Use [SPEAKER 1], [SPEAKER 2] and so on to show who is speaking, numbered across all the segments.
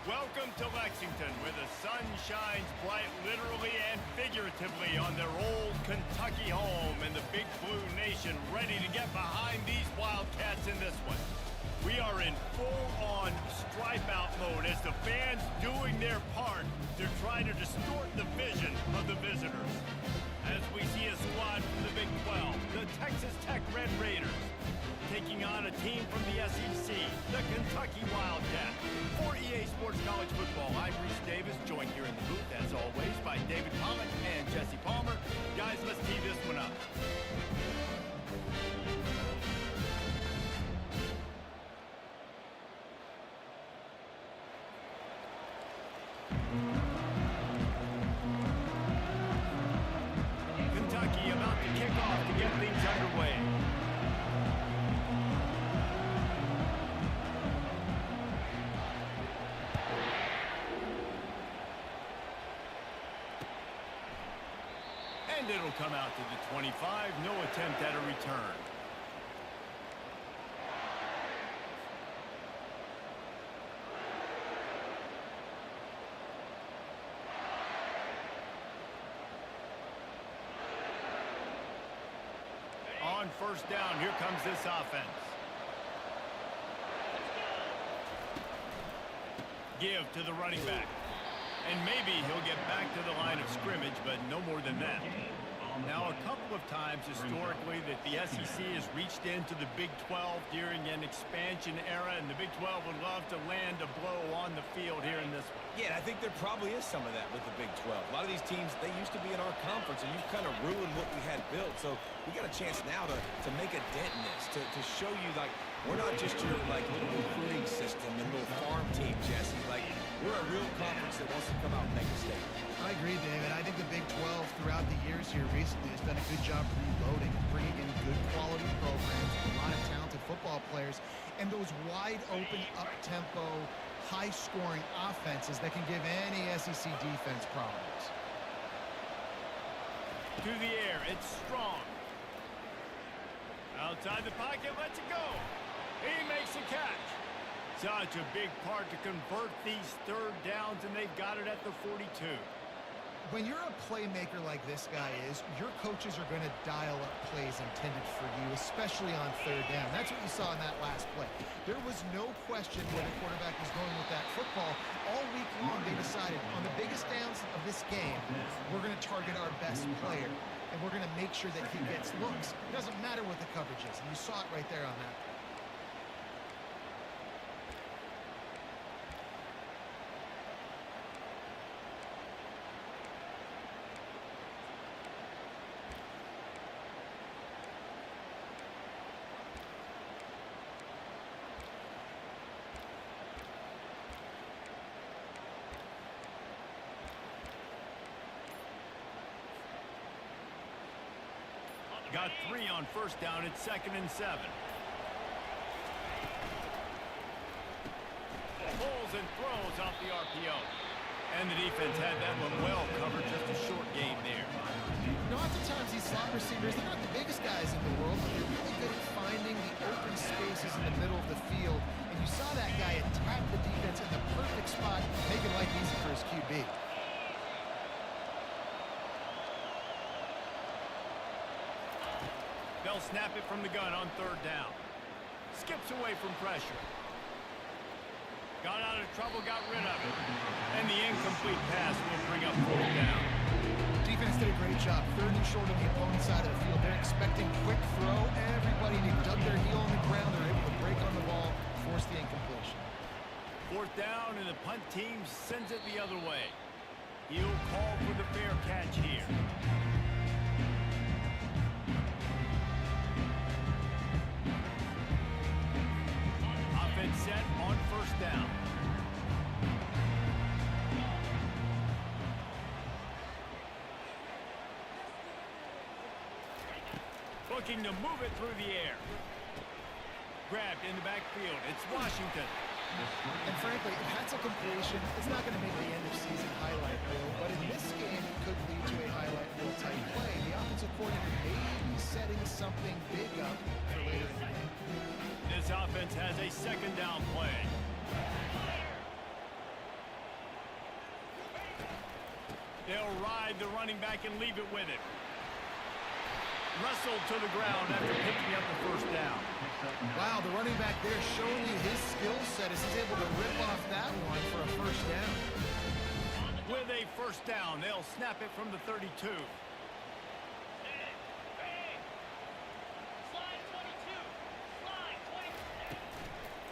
[SPEAKER 1] Welcome to Lexington, where the sun shines bright literally and figuratively on their old Kentucky home, and the Big Blue Nation ready to get behind these Wildcats in this one. We are in full-on stripe-out mode as the fans doing their part to try to distort the vision of the visitors. As we see a squad from the Big 12, the Texas Tech Red Raiders, taking on a team from the SEC, the Kentucky Wildcats. For EA Sports College Football, I'm Reese Davis, joined here in the booth, as always, by David Pollock and Jesse Palmer. Guys, let's tee this one up. Kentucky about to kick off to get things underway. And it'll come out to the 25. No attempt at a return. On first down, here comes this offense. Give to the running back. And maybe he'll get back to the line of scrimmage, but no more than that. Now, a couple of times historically that the SEC has reached into the Big 12 during an expansion era, and the Big 12 would love to land a blow on the field here in this one.
[SPEAKER 2] Yeah, I think there probably is some of that with the Big 12. A lot of these teams, they used to be in our conference, and you've kind of ruined what we had built. So we got a chance now to make a dent in this, to show you, like, we're not just your, like, little recruiting system and little farm team, Jesse. Like, we're a real conference that wants to come out and make a statement.
[SPEAKER 3] I agree, David. I think the Big 12 throughout the years here recently has done a good job reloading, bringing in good quality programs, a lot of talented football players, and those wide open, up-tempo, high-scoring offenses that can give any SEC defense problems.
[SPEAKER 1] To the air, it's Strong. Outside the pocket, lets it go. He makes a catch. Such a big part to convert these third downs, and they've got it at the 42.
[SPEAKER 3] When you're a playmaker like this guy is, your coaches are going to dial up plays intended for you, especially on third down. That's what you saw in that last play. There was no question where the quarterback was going with that football. All week long, they decided on the biggest downs of this game, we're going to target our best player, and we're going to make sure that he gets looks. It doesn't matter what the coverage is, and you saw it right there on that play.
[SPEAKER 1] Got 3 on first down. It's 2nd and 7. Pulls and throws off the RPO. And the defense had that one well covered. Just a short game there.
[SPEAKER 3] You know, oftentimes these slot receivers, they're not the biggest guys in the world, but they're really good at finding the open spaces in the middle of the field. And you saw that guy attack the defense in the perfect spot, making life easy for his QB.
[SPEAKER 1] They'll snap it from the gun on third down. Skips away from pressure. Got out of trouble, got rid of it. And the incomplete pass will bring up fourth down.
[SPEAKER 3] Defense did a great job. 3rd and short on the opponent's side of the field. They're expecting quick throw. Everybody dug their heel on the ground. They're able to break on the ball, force the incompletion.
[SPEAKER 1] Fourth down, and the punt team sends it the other way. He'll call for the fair catch here. Offense set on first down. Looking to move it through the air. Grabbed in the backfield. It's Washington.
[SPEAKER 3] And frankly, if that's a completion, it's not going to make the end of season highlight reel, but in this game, it could lead to a highlight reel type play. The offensive coordinator may be setting something big up for later in the game.
[SPEAKER 1] This offense has a 2nd down play. They'll ride the running back and leave it with it. Wrestled to the ground after picking up the first down.
[SPEAKER 3] Wow, the running back there showing you his skill set as he's able to rip off that one for a first down.
[SPEAKER 1] With a first down, they'll snap it from the 32.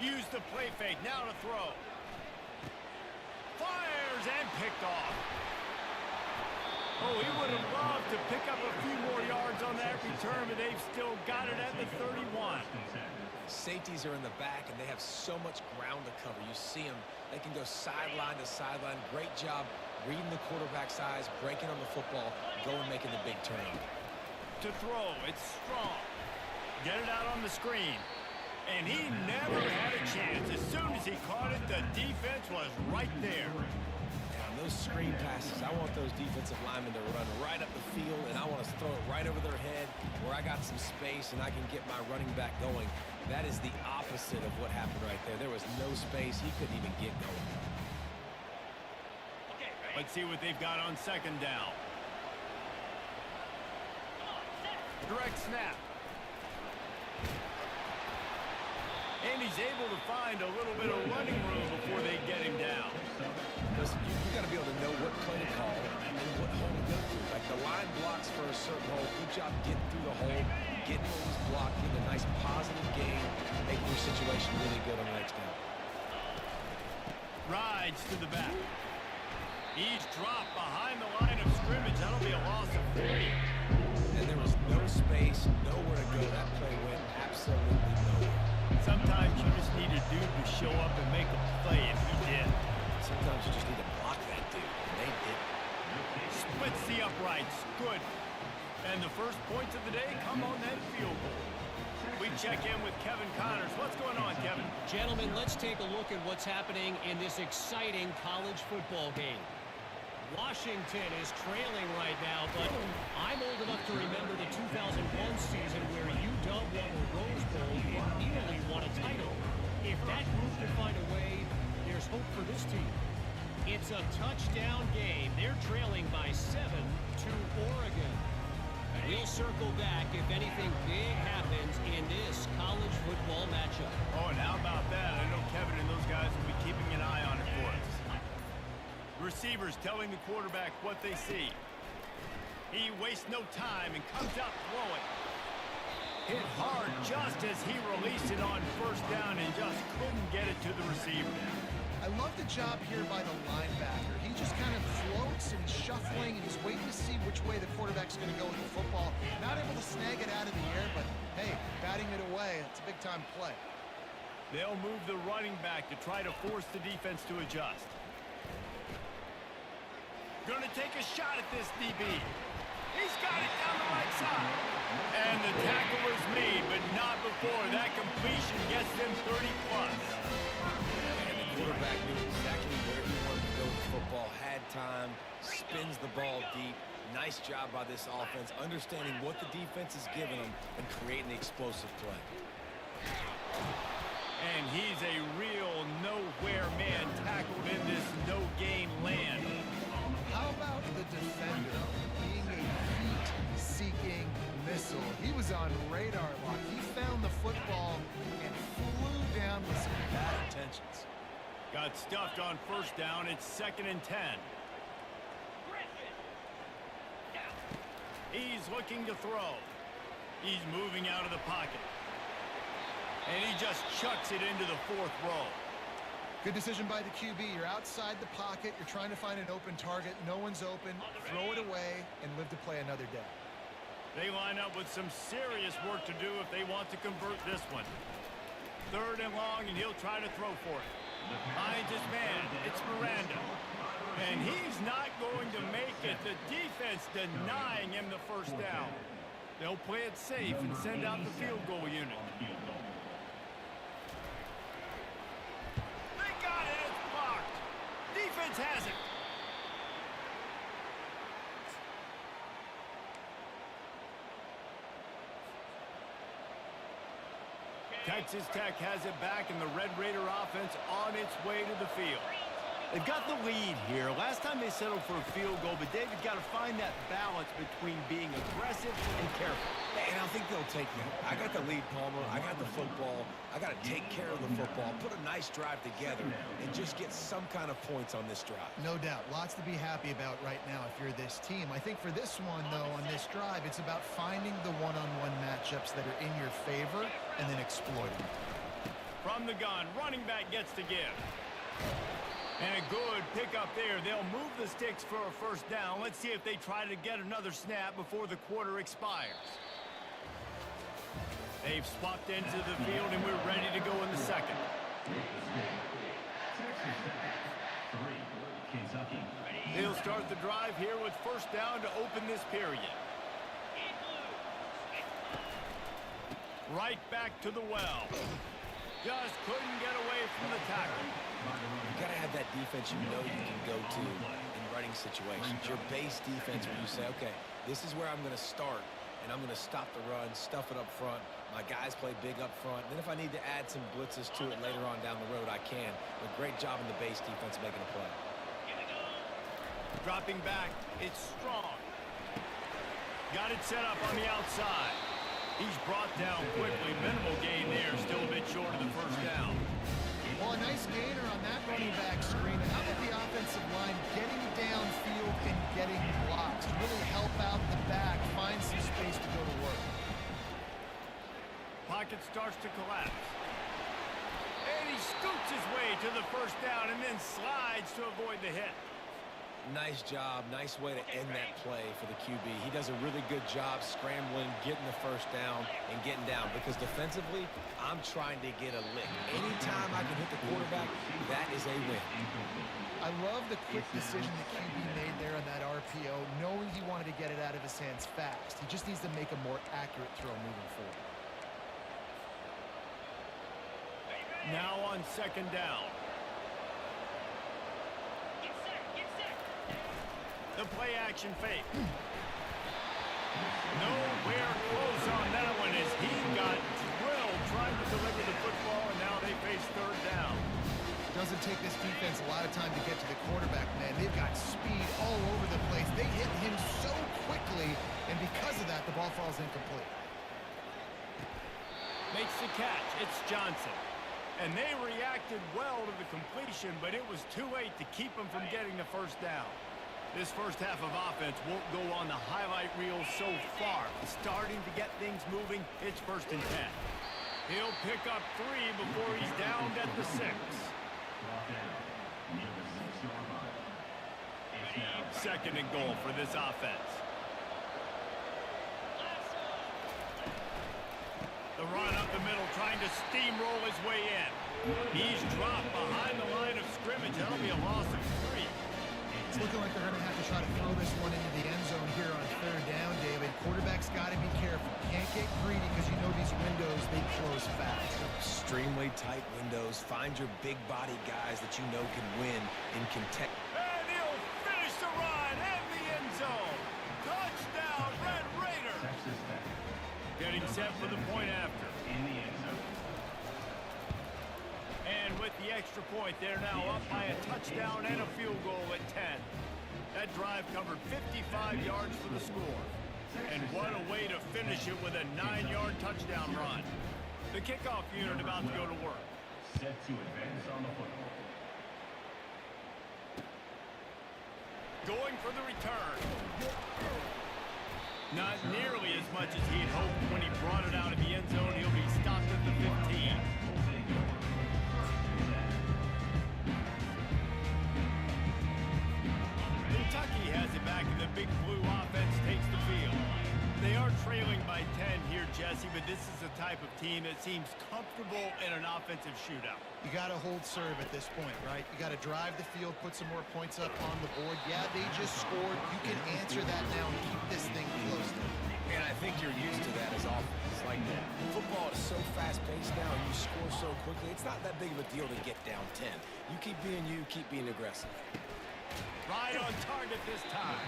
[SPEAKER 1] Use the play fake, now to throw. Fires and picked off. Oh, he would have loved to pick up a few more yards on that return, but they've still got it at the 31.
[SPEAKER 2] Safeties are in the back, and they have so much ground to cover. You see them. They can go sideline to sideline. Great job reading the quarterback's eyes, breaking on the football, going making the big turn.
[SPEAKER 1] To throw, it's strong. Get it out on the screen. And he never had a chance. As soon as he caught it, the defense was right there.
[SPEAKER 2] And on those screen passes, I want those defensive linemen to run right up the field, and I want to throw it right over their head where I got some space and I can get my running back going. That is the opposite of what happened right there. There was no space. He couldn't even get going.
[SPEAKER 1] Let's see what they've got on second down. Direct snap. And he's able to find a little bit of running room before they get him down.
[SPEAKER 2] Listen, you got to be able to know what play to call and what hole to go through. Like the line blocks for a certain hole. Good job getting through the hole, getting what was blocked, getting a nice positive gain, making your situation really good on the next down.
[SPEAKER 1] Rides to the back. He's dropped behind the line of scrimmage. That'll be a loss of 3.
[SPEAKER 2] And there was no space, nowhere to go. That play went absolutely nowhere.
[SPEAKER 1] Sometimes you just need a dude to show up and make a play, and he did.
[SPEAKER 2] Sometimes you just need to block that dude, and they did.
[SPEAKER 1] Splits the uprights. Good. And the first points of the day come on that field goal. We check in with Kevin Connors. What's going on, Kevin?
[SPEAKER 4] Gentlemen, let's take a look at what's happening in this exciting college football game. Washington is trailing right now, but I'm old enough to remember the 2001 season where UW won the Rose Bowl and nearly won a title. If that group can find a way, there's hope for this team. It's a touchdown game. They're trailing by 7 to Oregon. We'll circle back if anything big happens in this college football matchup.
[SPEAKER 1] Oh, and how about that? I know Kevin and those guys will be keeping an eye on it for us. Receivers telling the quarterback what they see. He wastes no time and comes out throwing. Hit hard just as he released it on first down and just couldn't get it to the receiver.
[SPEAKER 3] I love the job here by the linebacker. He just kind of floats and he's shuffling and he's waiting to see which way the quarterback's going to go with the football. Not able to snag it out of the air, but hey, batting it away, it's a big-time play.
[SPEAKER 1] They'll move the running back to try to force the defense to adjust. Going to take a shot at this DB. He's got it down the right side. And the tackle is made, but not before that completion gets them 30+.
[SPEAKER 2] And the quarterback knew exactly where he wanted to go with the football, had time, spins the ball deep. Nice job by this offense, understanding what the defense is giving them and creating the explosive play.
[SPEAKER 1] And he's a real nowhere man tackled in this no-gain land.
[SPEAKER 3] How about the defender being a heat-seeking missile? He was on radar lock. He found the football and flew down with some bad intentions.
[SPEAKER 1] Got stuffed on first down. It's 2nd and 10. He's looking to throw. He's moving out of the pocket. And he just chucks it into the 4th row.
[SPEAKER 3] Good decision by the QB. You're outside the pocket. You're trying to find an open target. No one's open. Throw it away and live to play another day.
[SPEAKER 1] They line up with some serious work to do if they want to convert this one. 3rd and long, and he'll try to throw for it. Finds his man. It's Miranda. And he's not going to make it. The defense denying him the first down. They'll play it safe and send out the field goal unit. They got it. It's blocked. Defense has it. Texas Tech has it back, and the Red Raider offense on its way to the field. They've got the lead here. Last time they settled for a field goal, but David's got to find that balance between being aggressive and careful.
[SPEAKER 2] And I think they'll take that. I got the lead, Palmer. I got the football. I got to take care of the football, put a nice drive together, and just get some kind of points on this drive.
[SPEAKER 3] No doubt. Lots to be happy about right now if you're this team. I think for this one, though, on this drive, it's about finding the one-on-one matchups that are in your favor and then exploiting.
[SPEAKER 1] From the gun, running back gets to give. And a good pickup there. They'll move the sticks for a first down. Let's see if they try to get another snap before the quarter expires. They've swapped into the field, and we're ready to go in the second. They'll start the drive here with first down to open this period. Right back to the well. Just couldn't get away from the tackle.
[SPEAKER 2] You got to have that defense you know you can go to in running situations. Your base defense where you say, okay, this is where I'm going to start, and I'm going to stop the run, stuff it up front. My guys play big up front. Then if I need to add some blitzes to it later on down the road, I can. But great job in the base defense making a play.
[SPEAKER 1] Dropping back, it's strong. Got it set up on the outside. He's brought down quickly. Minimal gain there. Still a bit short of the first down.
[SPEAKER 3] Well, a nice gainer on that running back screen. And how about the offensive line getting downfield and getting blocks to really help out the back, find some space to go to work.
[SPEAKER 1] Pocket starts to collapse. And he scoots his way to the first down and then slides to avoid the hit.
[SPEAKER 2] Nice job. Nice way to end that play for the QB. He does a really good job scrambling, getting the first down, and getting down. Because defensively, I'm trying to get a lick. Anytime I can hit the quarterback, that is a win.
[SPEAKER 3] I love the quick decision the QB made there on that RPO, knowing he wanted to get it out of his hands fast. He just needs to make a more accurate throw moving forward.
[SPEAKER 1] Now on second down. The play action fake. Nowhere close on that one as he got drilled trying to deliver the football, and now they face third down.
[SPEAKER 3] Doesn't take this defense a lot of time to get to the quarterback, man. They've got speed all over the place. They hit him so quickly, and because of that, the ball falls incomplete.
[SPEAKER 1] Makes the catch. It's Johnson. And they reacted well to the completion, but it was too late to keep him from getting the first down. This first half of offense won't go on the highlight reel so far. Starting to get things moving, it's 1st and 10. He'll pick up 3 before he's downed at the 6. Second and goal for this offense. The run up the middle, trying to steamroll his way in. He's dropped behind the line of scrimmage. That'll be a loss of 3.
[SPEAKER 3] It's looking like they're going to have to try to throw this one into the end zone here on third down, David. Quarterback's got to be careful. Can't get greedy because you know these windows, they close fast.
[SPEAKER 2] Extremely tight windows. Find your big body guys that you know can win and can take.
[SPEAKER 1] And he'll finish the run and the end zone. Touchdown, Red Raiders. Getting set for the point after. And with the extra point, they're now up by a touchdown and a field goal at 10. That drive covered 55 yards for the score. And what a way to finish it with a 9-yard touchdown run. The kickoff unit about to go to work.
[SPEAKER 5] Set to advance on the football.
[SPEAKER 1] Going for the return. Not nearly as much as he'd hoped when he brought it out of the end zone. He'll be stopped at the 15. Kentucky has it back, and the Big Blue offense takes the field. They are trailing by 10 here, Jesse, but this is the type of team that seems comfortable in an offensive shootout.
[SPEAKER 3] You got to hold serve at this point, right? You got to drive the field, put some more points up on the board. Yeah, they just scored. You can answer that now and keep this thing close.
[SPEAKER 2] And I think you're used to that as offense. Like football is so fast-paced now, and you score so quickly. It's not that big of a deal to get down 10. You keep being aggressive.
[SPEAKER 1] Right on target this time.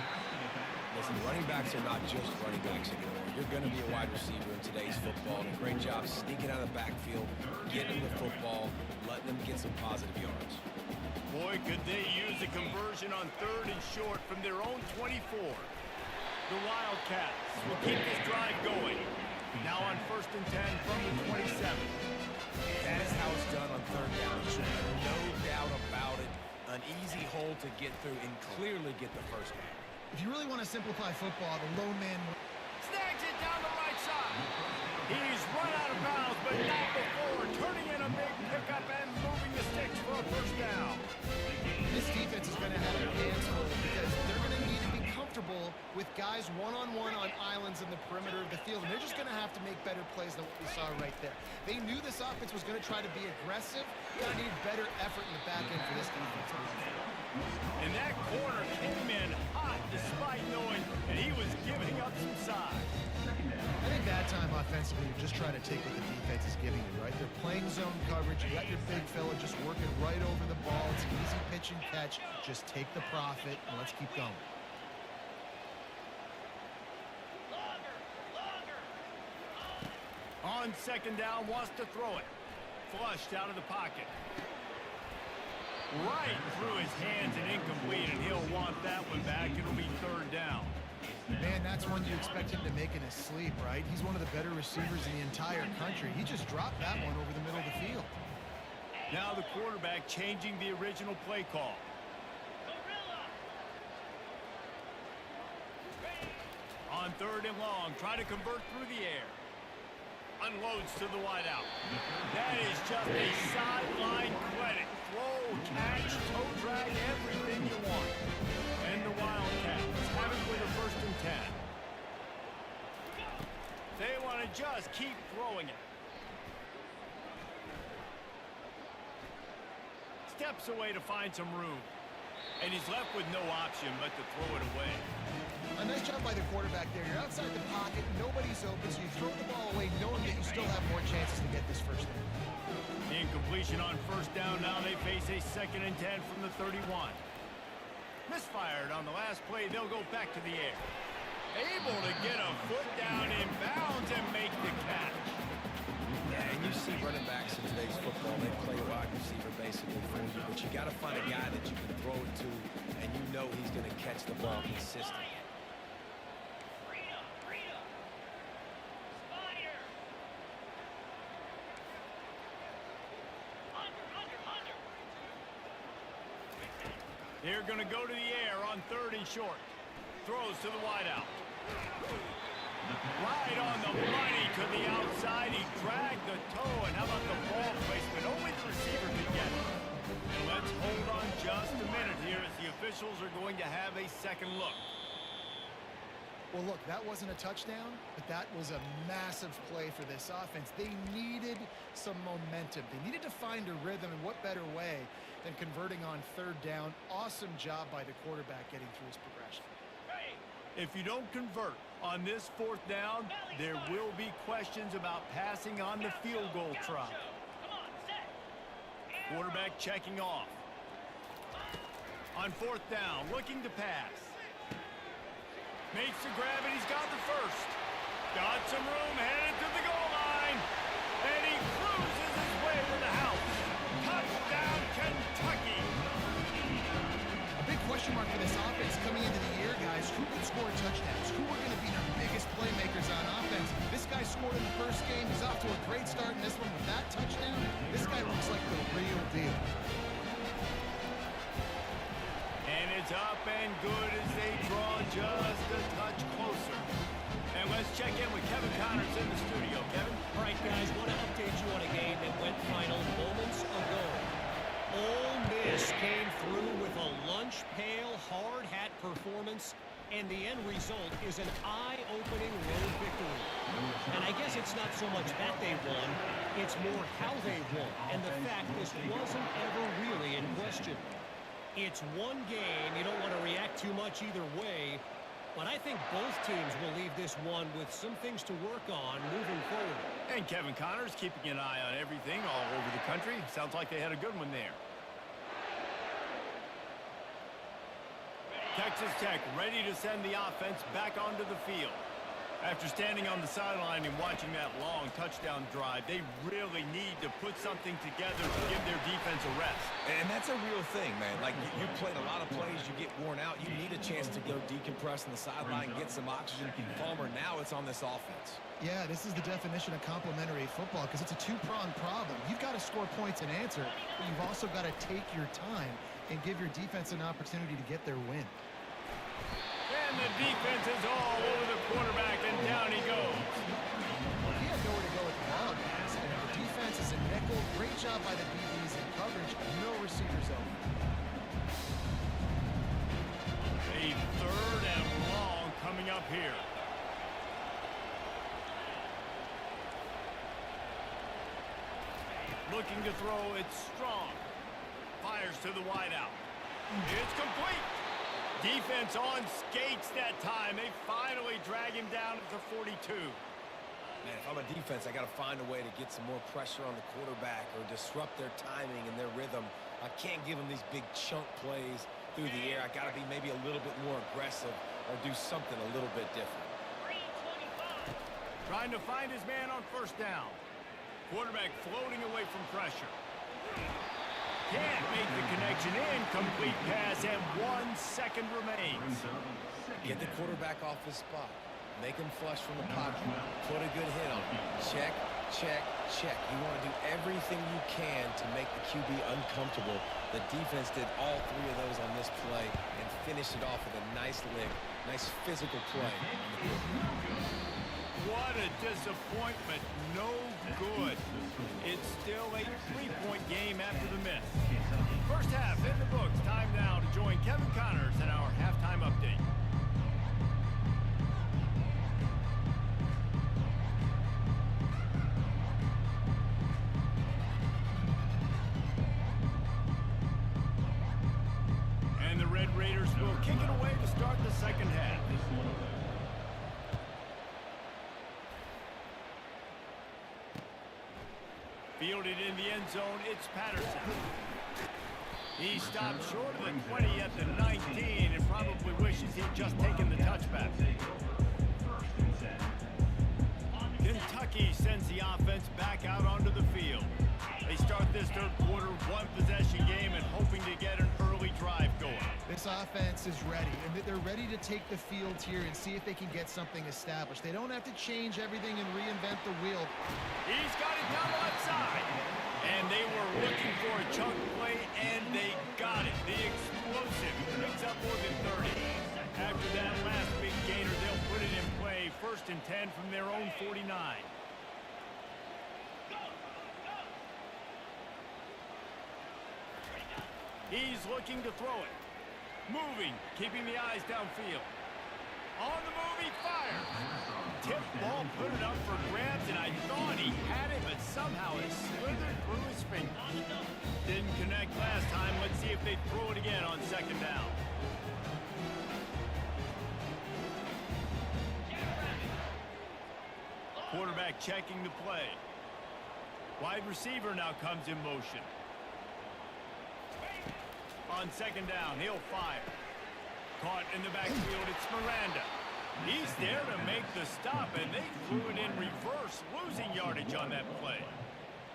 [SPEAKER 2] Listen, running backs are not just running backs anymore. You're going to be a wide receiver in today's football. And a great job sneaking out of the backfield, getting the football, letting them get some positive yards.
[SPEAKER 1] Boy, could they use a conversion on 3rd and short from their own 24. The Wildcats will keep this drive going. Now on 1st and 10 from the 27.
[SPEAKER 2] That is how it's done on 3rd down. No doubt about it. An easy hole to get through and clearly get the first down.
[SPEAKER 3] If you really want to simplify football, the lone man...
[SPEAKER 1] Snags it down the right side. He's run out of bounds, but not before turning in a big pickup and moving the sticks for a first down.
[SPEAKER 3] This defense is going to have their hands full because they're going to need to be comfortable with guys one-on-one on islands in the perimeter of the field, and they're just going to have to make better plays than what we saw right there. They knew this offense was going to try to be aggressive. They're going to need better effort in the back end for this defense.
[SPEAKER 1] And that corner came in hot despite knowing that he was giving up some size.
[SPEAKER 3] I think that time offensively, you're just trying to take what the defense is giving you, right? They're playing zone coverage. You got your big fella just working right over the ball. It's an easy pitch and catch. Just take the profit, and let's keep going.
[SPEAKER 1] On 2nd down, wants to throw it. Flushed out of the pocket. Right through his hands and incomplete, and he'll want that one back. It'll be 3rd down.
[SPEAKER 3] Man, that's one you expect him to make in his sleep, right? He's one of the better receivers in the entire country. He just dropped that one over the middle of the field.
[SPEAKER 1] Now the quarterback changing the original play call. On 3rd and long, try to convert through the air. Unloads to the wideout. That is just a sideline credit. Throw, catch, toe drag, everything you want. And the Wildcats have it with a 1st and 10. They want to just keep throwing it. Steps away to find some room. And he's left with no option but to throw it away.
[SPEAKER 3] A nice job by the quarterback there. You're outside the pocket, nobody's open, so you throw the ball away knowing that you still have more chances to get this first down.
[SPEAKER 1] Incompletion on 1st down. Now they face a 2nd and 10 from the 31. Misfired on the last play. They'll go back to the air. Able to get a foot down in bounds and make the catch.
[SPEAKER 2] Yeah, and you see running backs in today's football, they play wide receiver basically for you, but you got to find a guy that you can throw it to, and you know he's going to catch the ball consistently.
[SPEAKER 1] They're going to go to the air on 3rd and short. Throws to the wideout. Right on the money to the outside. He dragged the toe, and how about the ball placement? Only the receiver could get it. And let's hold on just a minute here as the officials are going to have a second look.
[SPEAKER 3] Well, look, that wasn't a touchdown, but that was a massive play for this offense. They needed some momentum. They needed to find a rhythm, and what better way than converting on 3rd down. Awesome job by the quarterback getting through his progression.
[SPEAKER 1] If you don't convert on this 4th down, there will be questions about passing on the field goal try. Quarterback checking off. On 4th down, looking to pass. Makes the grab, and he's got the first. Got some room, headed to the goal line. And he cruises his way to the house. Touchdown, Kentucky.
[SPEAKER 3] A big question mark for this offense coming into the year, guys. Who could score touchdowns? Who are going to be their biggest playmakers on offense? This guy scored in the first game. He's off to a great start in this one with that touchdown. This guy looks like the real deal.
[SPEAKER 1] And it's up and good as they draw just a touch closer. And let's check in with Kevin Connors in the studio. Kevin?
[SPEAKER 4] All right, guys, want to update you on a game that went final moments ago. Ole Miss came through with a lunch pail, hard hat performance, and the end result is an eye-opening road victory. And I guess it's not so much that they won, it's more how they won, and the fact this wasn't ever really in question. It's one game. You don't want to react too much either way, but I think both teams will leave this one with some things to work on moving forward.
[SPEAKER 1] And Kevin Connors keeping an eye on everything all over the country. Sounds like they had a good one there. Texas Tech ready to send the offense back onto the field. After standing on the sideline and watching that long touchdown drive, they really need to put something together to give their defense a rest.
[SPEAKER 2] And that's a real thing, man. Like, you played a lot of plays, you get worn out. You need a chance to go decompress on the sideline, get some oxygen. Palmer, now it's on this offense.
[SPEAKER 3] Yeah, this is the definition of complementary football because it's a two-pronged problem. You've got to score points and answer, but you've also got to take your time and give your defense an opportunity to get their win.
[SPEAKER 1] And the defense is all over the quarterback, and down he goes.
[SPEAKER 3] He had nowhere to go with the ball, guys. And the defense is a nickel. Great job by the DBs in coverage. No receivers open.
[SPEAKER 1] A 3rd and long coming up here. Looking to throw, it's strong. Fires to the wideout. It's complete. Defense on skates that time. They finally drag him down at the 42.
[SPEAKER 2] Man, if I'm a defense, I got to find a way to get some more pressure on the quarterback or disrupt their timing and their rhythm. I can't give them these big chunk plays through the air. I got to be maybe a little bit more aggressive or do something a little bit different.
[SPEAKER 1] Trying to find his man on 1st down. Quarterback floating away from pressure. Can't make the connection. Incomplete pass, and 1 second remains.
[SPEAKER 2] Get the quarterback off his spot. Make him flush from the pocket. Put a good hit on him. Check, check, check. You want to do everything you can to make the QB uncomfortable. The defense did all 3 of those on this play and finished it off with a nice lick. Nice physical play.
[SPEAKER 1] What a disappointment. No good. It's still a 3-point game after the miss. First half in the books. Time now to join Kevin Connors in our halftime update. And the Red Raiders will kick it away to start the second half. Fielded in the end zone, it's Patterson. He stopped short of the 20 at the 19 and probably wishes he'd just taken the touchback. Kentucky sends the offense back out onto the field. They start this 3rd quarter, 1-possession game and hoping to get an early drive going.
[SPEAKER 3] This offense is ready, and they're ready to take the field here and see if they can get something established. They don't have to change everything and reinvent the wheel.
[SPEAKER 1] He's got it down the left side. And they were looking for a chunk play, and they got it. The explosive picks up more than 30. After that last big gainer, they'll put it in play. 1st and 10 from their own 49. He's looking to throw it. Moving, keeping the eyes downfield. On the move, he fires. Tip ball, put it up for grabs, and I thought he had it, but somehow it slithered through his fingers. Didn't connect last time. Let's see if they throw it again on 2nd down. Quarterback checking the play. Wide receiver now comes in motion. On 2nd down, he'll fire. Caught in the backfield, it's Miranda. He's there to make the stop, and they threw it in reverse, losing yardage on that play.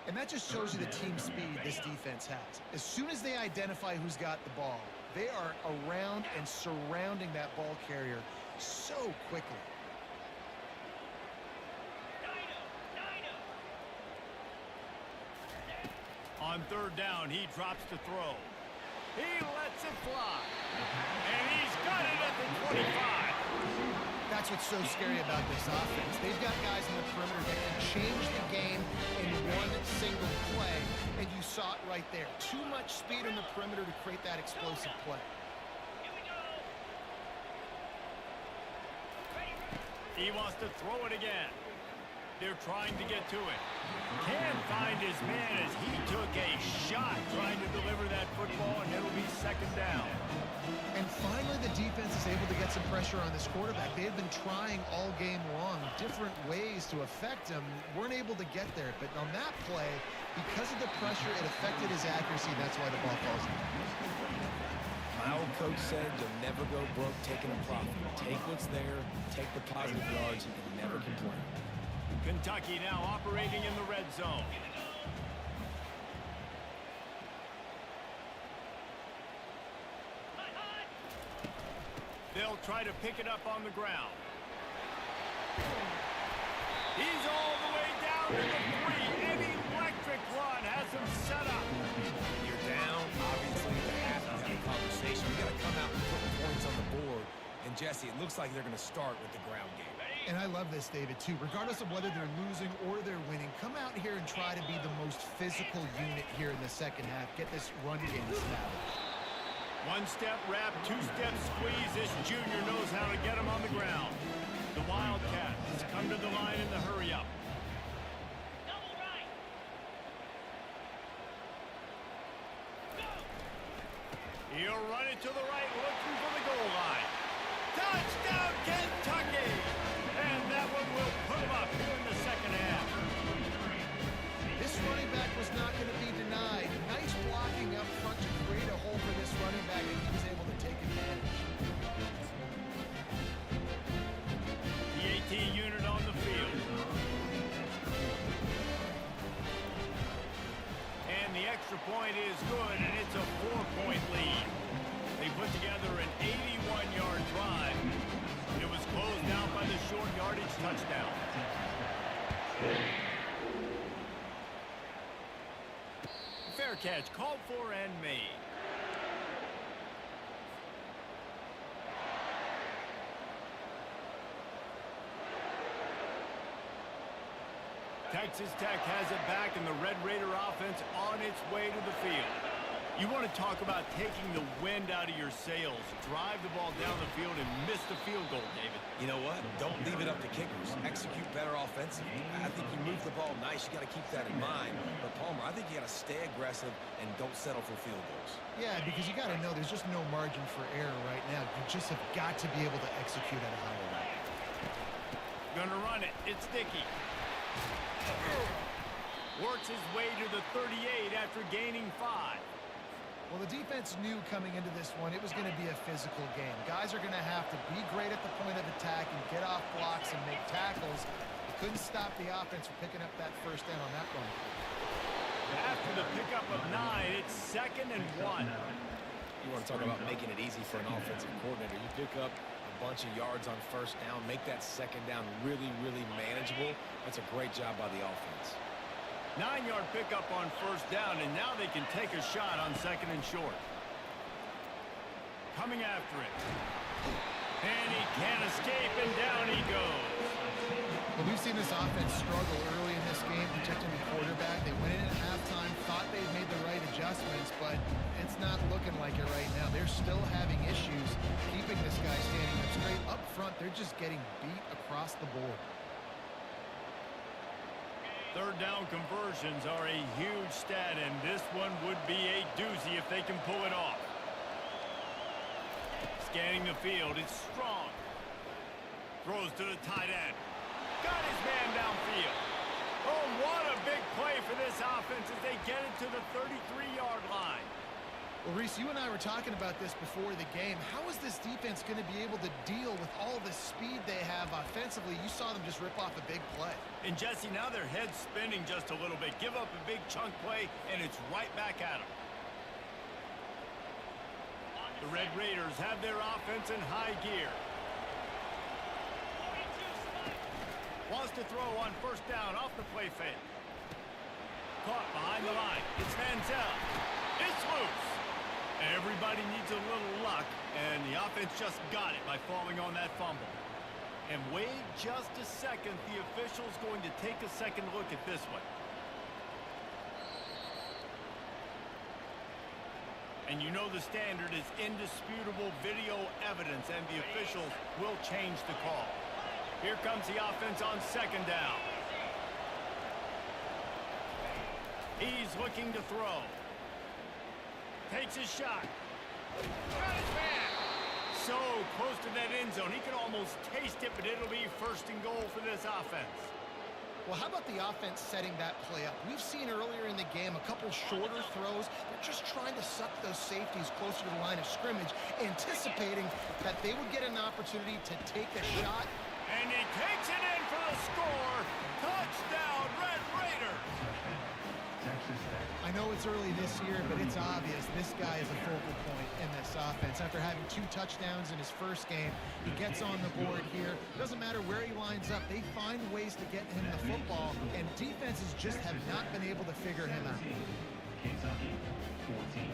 [SPEAKER 3] And that just shows you the team speed this defense has. As soon as they identify who's got the ball, they are around and surrounding that ball carrier so quickly.
[SPEAKER 1] On 3rd down, he drops to throw. He lets it fly. And he's got it at the 25.
[SPEAKER 3] That's what's so scary about this offense. They've got guys in the perimeter that can change the game in one single play, and you saw it right there. Too much speed on the perimeter to create that explosive play.
[SPEAKER 1] He wants to throw it again. They're trying to get to it. Can find his man as he took a shot trying to deliver that football, and it'll be 2nd down.
[SPEAKER 3] And finally, the defense is able to get some pressure on this quarterback. They had been trying all game long, different ways to affect him. Weren't able to get there. But on that play, because of the pressure, it affected his accuracy. That's why the ball falls in.
[SPEAKER 2] My old coach said you'll never go broke taking a profit. Take what's there, take the positive yards, and never complain.
[SPEAKER 1] Kentucky now operating in the red zone. They'll try to pick it up on the ground. He's all the way down to the 3. An electric run has him set up.
[SPEAKER 2] You're down, obviously, you have to have a conversation. You got to come out and put points on the board. And, Jesse, it looks like they're going to start with the ground game.
[SPEAKER 3] And I love this, David, too. Regardless of whether they're losing or they're winning, come out here and try to be the most physical unit here in the second half. Get this run game established.
[SPEAKER 1] One-step wrap, two-step squeeze. This junior knows how to get him on the ground. The Wildcats come to the line in the hurry-up.
[SPEAKER 6] Double right. Go.
[SPEAKER 1] He'll run it to the right, looking for the goal line. Touchdown, Kentucky! And that one will put him up here in the second half.
[SPEAKER 3] This running back was not going to be denied. Nice blocking up front to create a hole for this running back, and he was able to take advantage.
[SPEAKER 1] The AT unit on the field. And the extra point is good, and it's a 4-point lead. They put together an 81-yard drive. It was closed out by the short yardage touchdown. Fair catch, called for and made. Texas Tech has it back, and the Red Raider offense on its way to the field. You want to talk about taking the wind out of your sails. Drive the ball down the field and miss the field goal, David.
[SPEAKER 2] You know what? Don't leave it up to kickers. Execute better offensively. I think you move the ball nice. You got to keep that in mind. But, Palmer, I think you got to stay aggressive and don't settle for field goals.
[SPEAKER 3] Yeah, because you got to know there's just no margin for error right now. You just have got to be able to execute at a higher level.
[SPEAKER 1] Gonna run it. It's Dickey. Works his way to the 38 after gaining 5.
[SPEAKER 3] Well, the defense knew coming into this one it was going to be a physical game. Guys are going to have to be great at the point of attack and get off blocks and make tackles. They couldn't stop the offense from picking up that first down on that run.
[SPEAKER 1] After the pickup of 9, it's 2nd and 1.
[SPEAKER 2] You want to talk about making it easy for an offensive coordinator. You pick up a bunch of yards on first down, make that second down really, really manageable. That's a great job by the offense.
[SPEAKER 1] 9-yard pickup on first down, and now they can take a shot on 2nd and short. Coming after it. And he can't escape, and down he goes.
[SPEAKER 3] Well, we've seen this offense struggle early in this game protecting the quarterback. They went in at halftime, thought they'd made the right adjustments, but it's not looking like it right now. They're still having issues keeping this guy standing up straight. Up front, they're just getting beat across the board.
[SPEAKER 1] Third down conversions are a huge stat, and this one would be a doozy if they can pull it off. Scanning the field, it's Strong. Throws to the tight end. Got his man downfield. Oh, what a big play for this offense as they get it to the 33-yard line.
[SPEAKER 3] Well, Reese, you and I were talking about this before the game. How is this defense going to be able to deal with all the speed they have offensively? You saw them just rip off a big play.
[SPEAKER 1] And, Jesse, now their head's spinning just a little bit. Give up a big chunk play, and it's right back at them. The Red Raiders have their offense in high gear. Wants to throw on first down off the play fake. Caught behind the line. It's Manziel. It's loose. Everybody needs a little luck, and the offense just got it by falling on that fumble. And wait just a second, the official's going to take a second look at this one. And you know the standard is indisputable video evidence, and the officials will change the call. Here comes the offense on second down. He's looking to throw. Takes his shot. Got his man. So close to that end zone. He can almost taste it, but it'll be 1st and goal for this offense.
[SPEAKER 3] Well, how about the offense setting that play up? We've seen earlier in the game a couple shorter throws. They're just trying to suck those safeties closer to the line of scrimmage, anticipating that they would get an opportunity to take a shot.
[SPEAKER 1] And he takes it in for the score. Touchdown, Red Raiders.
[SPEAKER 5] Texas Tech.
[SPEAKER 3] I know it's early this year, but it's obvious this guy is a focal point in this offense. After having 2 touchdowns in his first game, he gets on the board here. Doesn't matter where he lines up, they find ways to get him the football, and defenses just have not been able to figure him out.
[SPEAKER 5] Kentucky 14.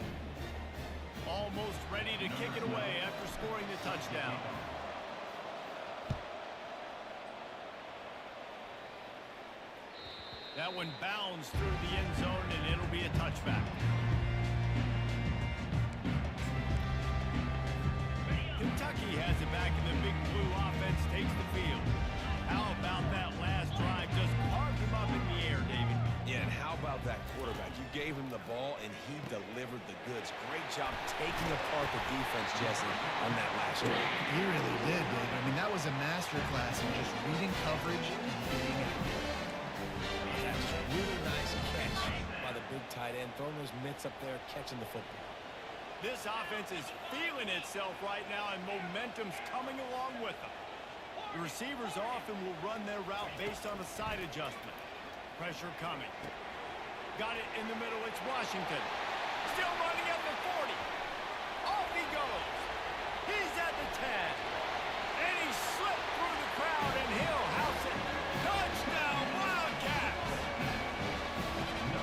[SPEAKER 1] Almost ready to kick it away after scoring the touchdown. That one bounds through the end zone, and it'll be a touchback. Kentucky has it back, and the Big Blue offense takes the field. How about that last drive? Just carved him up in the air, David.
[SPEAKER 2] Yeah, and how about that quarterback? You gave him the ball, and he delivered the goods. Great job taking apart the defense, Jesse, on that last drive.
[SPEAKER 3] He really did, David. I mean, that was a masterclass in just reading coverage and being accurate.
[SPEAKER 2] That's a really nice catch by the big tight end, throwing those mitts up there, catching the football.
[SPEAKER 1] This offense is feeling itself right now, and momentum's coming along with them. The receivers often will run their route based on a side adjustment. Pressure coming. Got it in the middle. It's Washington. Still running at the 40. Off he goes. He's at the 10. And he slipped through the crowd, and he'll house it. Touchdown, Wildcats!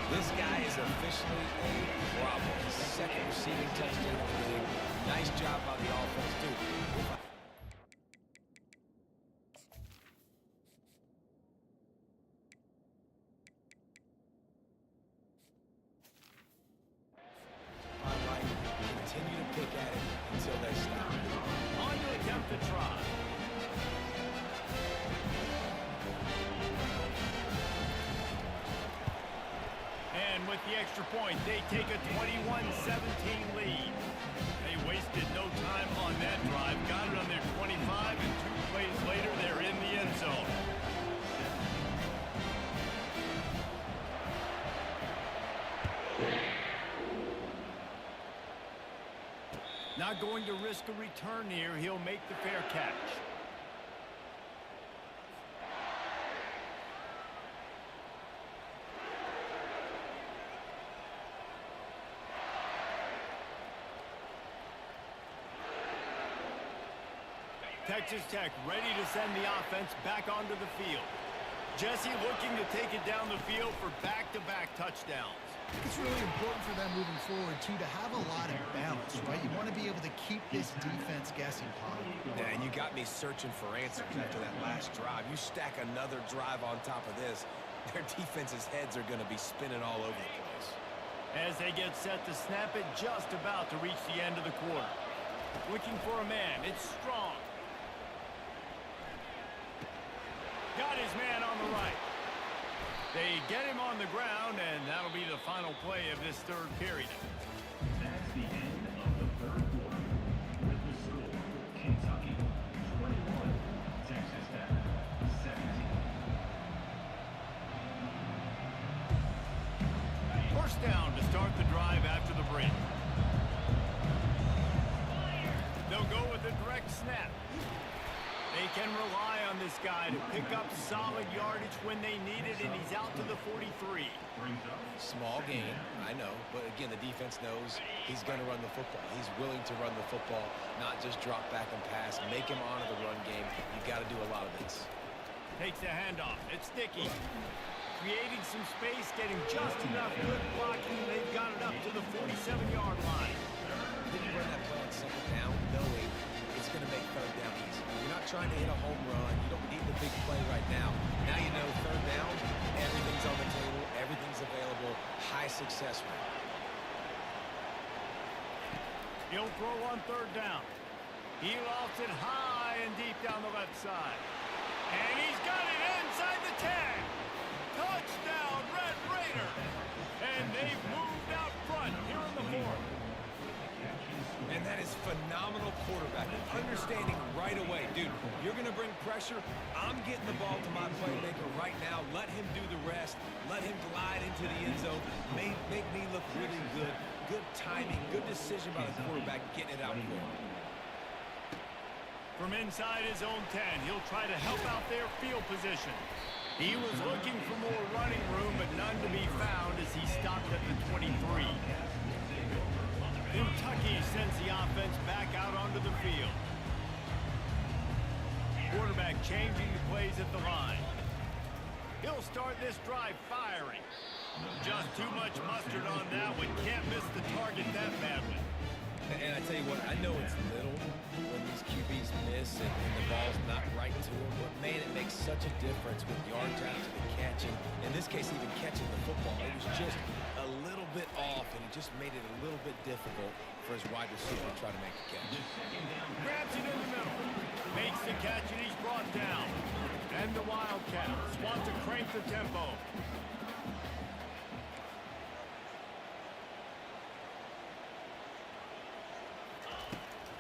[SPEAKER 2] This guy is officially a problem. His second receiving touchdown of the game. Nice job by the offense, too. All right, continue to pick at it until they stop.
[SPEAKER 1] On to attempt to try. And with the extra point, they take a 21-17 lead. They wasted no time on that drive. Got it on their 25, and 2 plays later, they're in the end zone. Not going to risk a return here. He'll make the fair catch. Texas Tech ready to send the offense back onto the field. Jesse looking to take it down the field for back-to-back touchdowns.
[SPEAKER 3] I think it's really important for them moving forward, too, to have a lot of balance, right? You want to be able to keep this defense guessing, Paul.
[SPEAKER 2] Yeah, and you got me searching for answers after that last drive. You stack another drive on top of this, their defense's heads are going to be spinning all over the place.
[SPEAKER 1] As they get set to snap it, just about to reach the end of the quarter. Looking for a man. It's Strong. Got his man on the right. They get him on the ground, and that'll be the final play of this third period.
[SPEAKER 5] That's the end of the third quarter. With the score, Kentucky 21, Texas Tech 17.
[SPEAKER 1] First down to start the drive after the break. They'll go with a direct snap. They can rely on this guy to pick up solid yardage when they need it, and he's out to the 43.
[SPEAKER 2] Small game, I know, but again, the defense knows he's going to run the football. He's willing to run the football, not just drop back and pass, make him honor the run game. You got to do a lot of this.
[SPEAKER 1] Takes the handoff. It's Sticky. Creating some space, getting just enough good blocking. They've got it up to the 47-yard line.
[SPEAKER 2] Then you run that play on second down, knowing it's going to make third down easy. You're not trying to hit a home run. You don't need the big play right now. Now you know third down, everything's on the table, everything's available, high success rate.
[SPEAKER 1] He'll throw on third down. He lofts it high and deep down the left side. And he's got it inside the 10. Touchdown, Red Raiders. And they've moved out front here in the fourth.
[SPEAKER 2] And that is phenomenal quarterback. Understanding right away, dude, you're going to bring pressure. I'm getting the ball to my playmaker right now. Let him do the rest. Let him glide into the end zone. Make me look really good. Good timing, good decision by the quarterback getting it out quick.
[SPEAKER 1] From inside his own 10, he'll try to help out their field position. He was looking for more running room, but none to be found as he stopped at the 23. Kentucky sends the offense back out onto the field. Quarterback changing the plays at the line. He'll start this drive firing. Just too much mustard on that one. Can't miss the target that badly.
[SPEAKER 2] And I tell you what, I know it's little when these QBs miss and the ball's not right to them, but man, it makes such a difference with yards after the catch. And in this case, even catching the football, it was just a little bit off, and it just made it a little bit difficult for his wide receiver to try to make the catch.
[SPEAKER 1] Grabs it in the middle. Makes the catch, and he's brought down. And the Wildcats want to crank the tempo.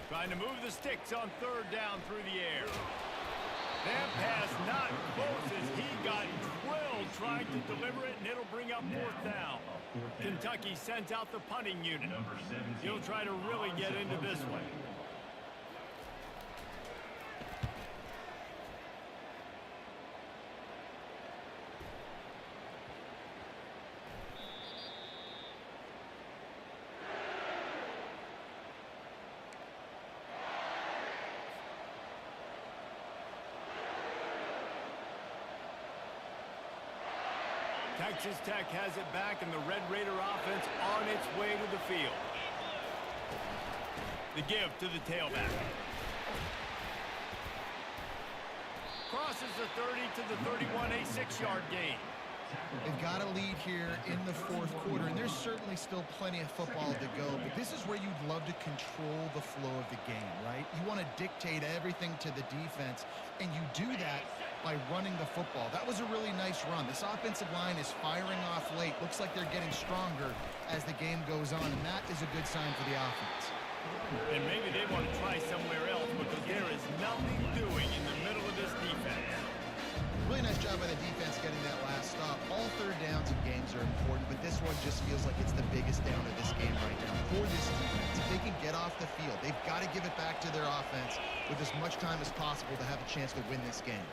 [SPEAKER 1] Trying to move the sticks on third down through the air. That pass not close as he got drilled trying to deliver it, and it'll bring up fourth down. Kentucky sends out the punting unit. He'll try to really get into this one. Texas Tech has it back, and the Red Raider offense on its way to the field. The give to the tailback. Crosses the 30 to the 31, a 6-yard gain.
[SPEAKER 3] They've got a lead here in the fourth quarter, and there's certainly still plenty of football to go, but this is where you'd love to control the flow of the game, right? You want to dictate everything to the defense, and you do that by running the football. That was a really nice run. This offensive line is firing off late. Looks like they're getting stronger as the game goes on, and that is a good sign for the offense.
[SPEAKER 1] And maybe they want to try somewhere else because there is nothing doing in the middle of this defense.
[SPEAKER 3] Really nice job by the defense getting that last stop. All third downs in games are important, but this one just feels like it's the biggest down of this game right now for this defense. If they can get off the field, they've got to give it back to their offense with as much time as possible to have a chance to win this game.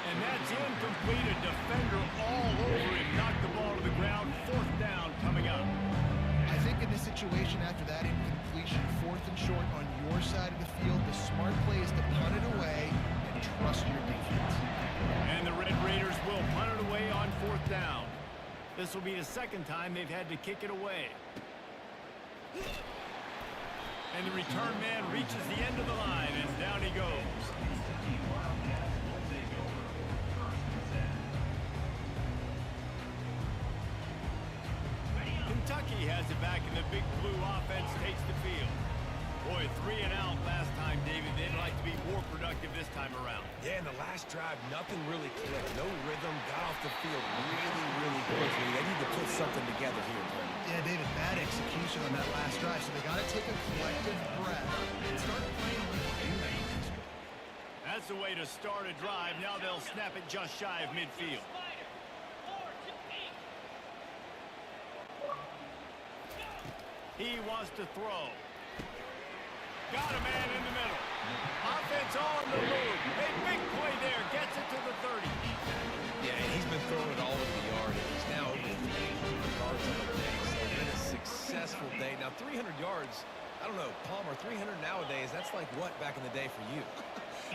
[SPEAKER 1] And that's incomplete. A defender all over him. Knocked the ball to the ground. Fourth down coming up.
[SPEAKER 3] I think in this situation after that incompletion, fourth and short on your side of the field, the smart play is to punt it away and trust your defense.
[SPEAKER 1] And the Red Raiders will punt it away on fourth down. This will be the second time they've had to kick it away. And the return man reaches the end of the line, and down he goes. Kentucky has it back, and the big blue offense takes the field. Boy, 3 and out last time, David. They'd like to be more productive this time around.
[SPEAKER 2] Yeah, in the last drive, nothing really clicked. No rhythm, got off the field really, really quickly. They need to put something together here, Brent.
[SPEAKER 3] Yeah, David, bad execution on that last drive, so they got to take a collective breath and start playing like they do that.
[SPEAKER 1] That's the way to start a drive. Now they'll snap it just shy of midfield. He wants to throw. Got a man in the middle. Offense on the move. A big play there. Gets it to the 30.
[SPEAKER 2] Yeah, and he's been throwing it all over the yard, and he's now over 300 yards on the day. So it's been a successful day. Now, 300 yards, I don't know, Palmer, 300 nowadays, that's like what back in the day for you?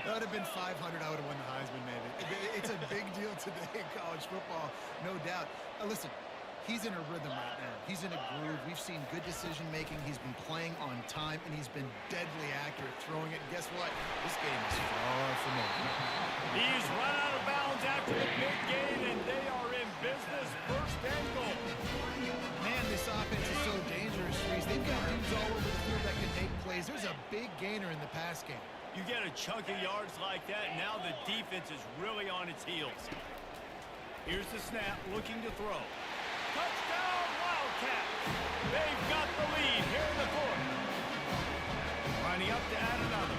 [SPEAKER 3] That would have been 500. I would have won the Heisman, maybe. It's a big deal today in college football, no doubt. Listen, he's in a rhythm right now. He's in a groove. We've seen good decision-making. He's been playing on time, and he's been deadly accurate throwing it. And guess what? This game is far from over.
[SPEAKER 1] He's run out of bounds after the big gain, and they are in business. First and goal.
[SPEAKER 3] Man, this offense is so dangerous, Reese. They've got dudes all over the field that can make plays. There's a big gainer in the pass game.
[SPEAKER 1] You get a chunk of yards like that, and now the defense is really on its heels. Here's the snap, looking to throw. Touchdown, Wildcats. They've got the lead here in the fourth. Lining up to add another.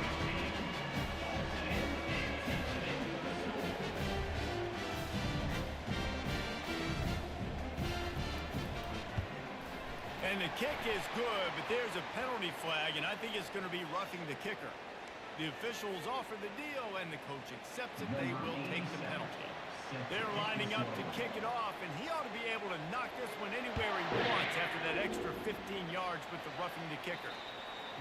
[SPEAKER 1] And the kick is good, but there's a penalty flag, and I think it's going to be roughing the kicker. The officials offer the deal, and the coach accepts it. They will take the penalty. They're lining up to kick it off, and he ought to be able to knock this one anywhere he wants after that extra 15 yards with the roughing the kicker.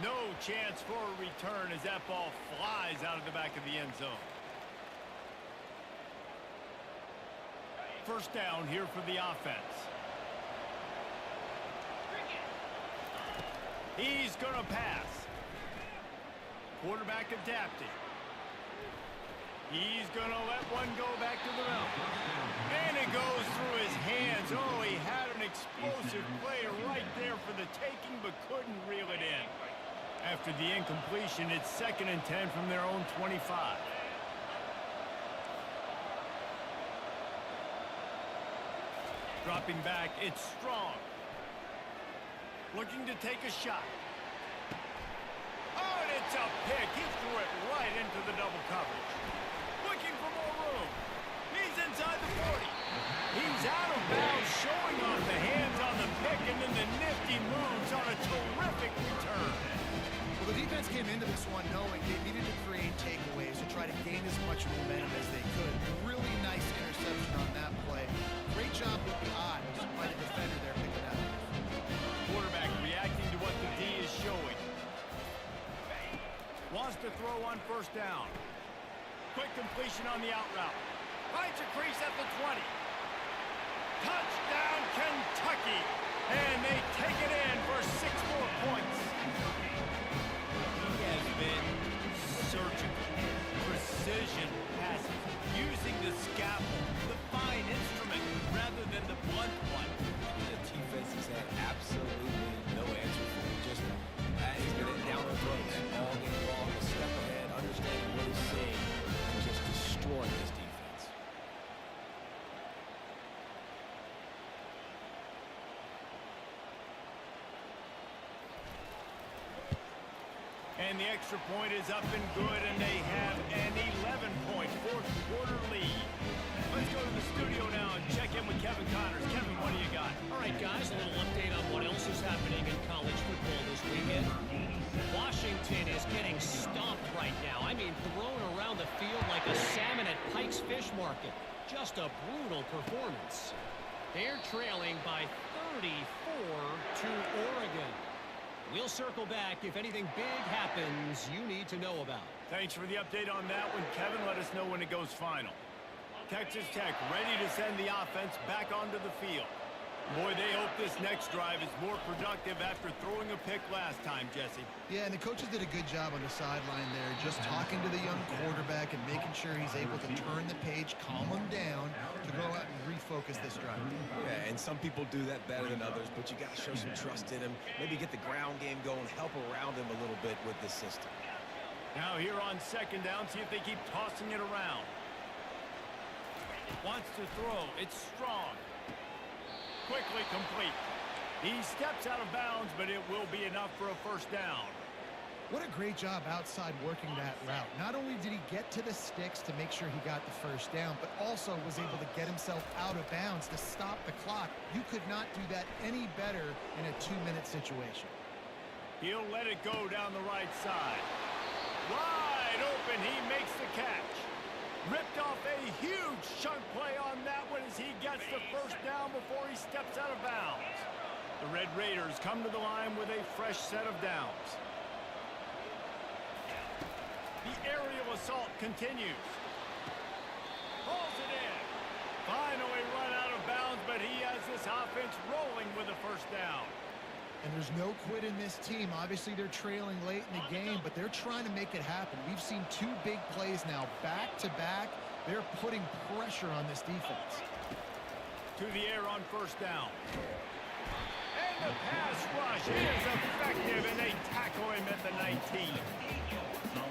[SPEAKER 1] No chance for a return as that ball flies out of the back of the end zone. First down here for the offense. He's going to pass. Quarterback adapting. He's going to let one go back to the middle. And it goes through his hands. Oh, he had an explosive play right there for the taking, but couldn't reel it in. After the incompletion, it's 2nd and 10 from their own 25. Dropping back, it's Strong. Looking to take a shot. Oh, and it's a pick. He threw it right into the double coverage. Looking for more room. He's inside the 40. He's out of bounds, showing off the hands on the pick, and then the nifty moves on a terrific return.
[SPEAKER 3] Well, the defense came into this one knowing they needed to create takeaways to try to gain as much momentum as they could. Really nice interception on that play. Great job with the eyes by the defender there picking out.
[SPEAKER 1] Quarterback reacting to what the D is showing. Wants to throw on first down. Quick completion on the out route. Finds a crease at the 20. Touchdown, Kentucky! And they take it in for 6 more points. He has been surgical. Precision passes. Using the scalpel, the fine instrument, rather than the blunt one.
[SPEAKER 2] The defense has had absolutely no answer for him. Just he's been down the throat all game long, a step ahead, understanding what he's seeing, and just destroying his defense.
[SPEAKER 1] And the extra point is up and good, and they have an 11-point fourth-quarter lead. Let's go to the studio now and check in with Kevin Connors. Kevin, what do you got?
[SPEAKER 4] All right, guys, a little update on what else is happening in college football this weekend. Washington is getting stomped right now. I mean, thrown around the field like a salmon at Pike's Fish Market. Just a brutal performance. They're trailing by 34 to Oregon. We'll circle back if anything big happens you need to know about.
[SPEAKER 1] Thanks for the update on that one, Kevin. Let us know when it goes final. Texas Tech ready to send the offense back onto the field. Boy, they hope this next drive is more productive after throwing a pick last time, Jesse.
[SPEAKER 3] Yeah, and the coaches did a good job on the sideline there, just talking to the young quarterback and making sure he's able to turn the page, calm him down, to go out and refocus this drive.
[SPEAKER 2] Yeah, and some people do that better than others, but you got to show some trust in him. Maybe get the ground game going, help around him a little bit with this system.
[SPEAKER 1] Now here on second down, see if they keep tossing it around. Wants to throw. It's Strong. Quickly complete. He steps out of bounds, but it will be enough for a first down.
[SPEAKER 3] What a great job outside working that route. Not only did he get to the sticks to make sure he got the first down, but also was able to get himself out of bounds to stop the clock. You could not do that any better in a 2-minute situation.
[SPEAKER 1] He'll let it go down the right side. Wide open, he makes the catch. Ripped off a huge chunk play on that one as he gets the first down before he steps out of bounds. The Red Raiders come to the line with a fresh set of downs. The aerial assault continues. Pulls it in. Finally run out of bounds, but he has this offense rolling with a first down.
[SPEAKER 3] And there's no quit in this team. Obviously, they're trailing late in the game, but they're trying to make it happen. We've seen 2 big plays now, back-to-back. They're putting pressure on this defense.
[SPEAKER 1] To the air on first down. And the pass rush is effective, and they tackle him at the 19.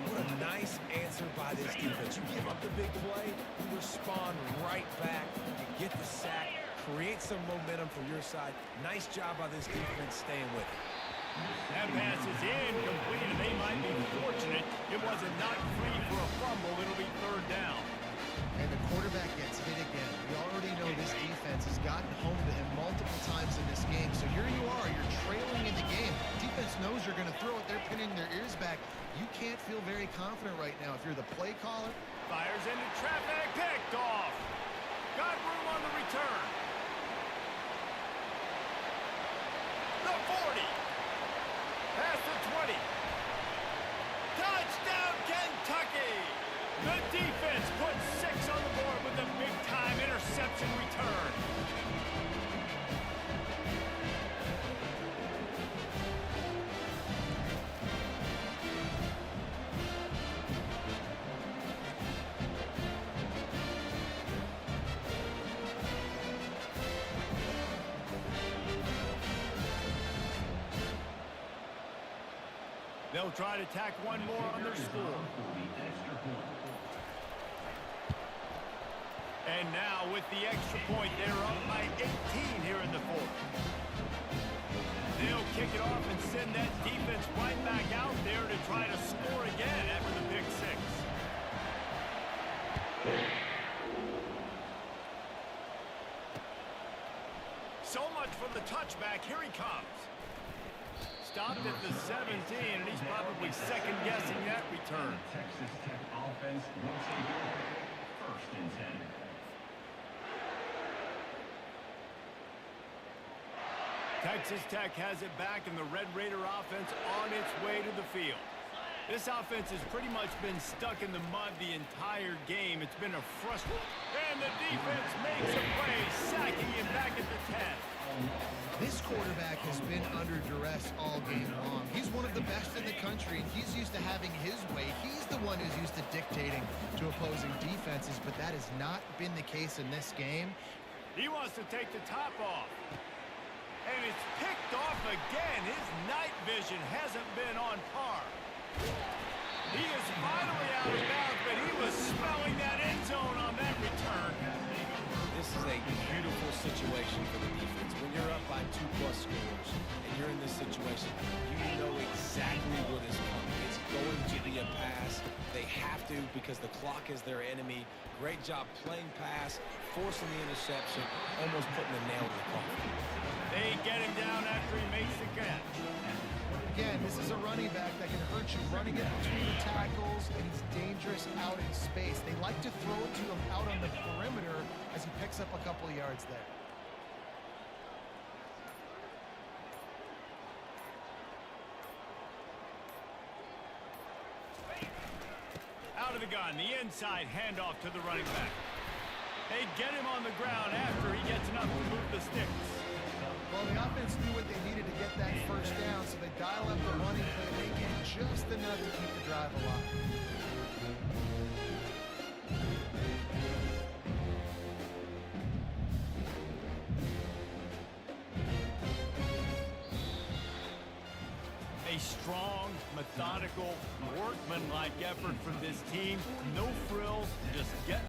[SPEAKER 2] What a nice answer by this defense. You give up the big play, you respond right back, you get the sack, create some momentum for your side. Nice job by this defense staying with it.
[SPEAKER 1] That pass is incomplete, and they might be fortunate it wasn't knocked free for a fumble. It'll be third down.
[SPEAKER 3] And the quarterback gets hit again. We already know this defense has gotten home to him multiple times in this game. So here you are, you're trailing in the game. Defense knows you're going to throw it. They're pinning their ears back. You can't feel very confident right now if you're the play caller.
[SPEAKER 1] Fires into traffic, picked off. Got room on the return. The 40. Past the 20. Touchdown, Kentucky! The defense puts 6 on the board with a big-time interception return. They'll try to tack one more on their score. And now with the extra point, they're up by 18 here in the fourth. They'll kick it off and send that defense right back out there to try to score again after the pick six. So much for the touchback. Here he comes. Stopped at the 17, and he's probably second-guessing that return.
[SPEAKER 5] Texas Tech offense will take it. First and 10.
[SPEAKER 1] Texas Tech has it back, and the Red Raider offense on its way to the field. This offense has pretty much been stuck in the mud the entire game. It's been a frustrating. And the defense makes a play, sacking him back at the 10.
[SPEAKER 3] This quarterback has been under duress all game long. He's one of the best in the country, and he's used to having his way. He's the one who's used to dictating to opposing defenses, but that has not been the case in this game.
[SPEAKER 1] He wants to take the top off. And it's picked off again. His night vision hasn't been on par. He is finally out of bounds, but he was smelling that end zone on that return.
[SPEAKER 2] This is a beautiful situation for the defense. When you're up by 2+ scores and you're in this situation, you know exactly what is coming. It's going to be a pass. They have to because the clock is their enemy. Great job playing pass, forcing the interception, almost putting a nail in the coffin.
[SPEAKER 1] They get him down after he makes the catch.
[SPEAKER 3] Again, this is a running back that can hurt you running it between the tackles, and he's dangerous out in space. They like to throw it to him out on the perimeter as he picks up a couple of yards there.
[SPEAKER 1] Out of the gun, the inside handoff to the running back. They get him on the ground after he gets enough to move the sticks.
[SPEAKER 3] Well, the offense knew what they needed to get that first down, so they dial up the running play. They get just enough to keep the drive alive.
[SPEAKER 1] A strong, methodical, workmanlike effort from this team. No frills, just get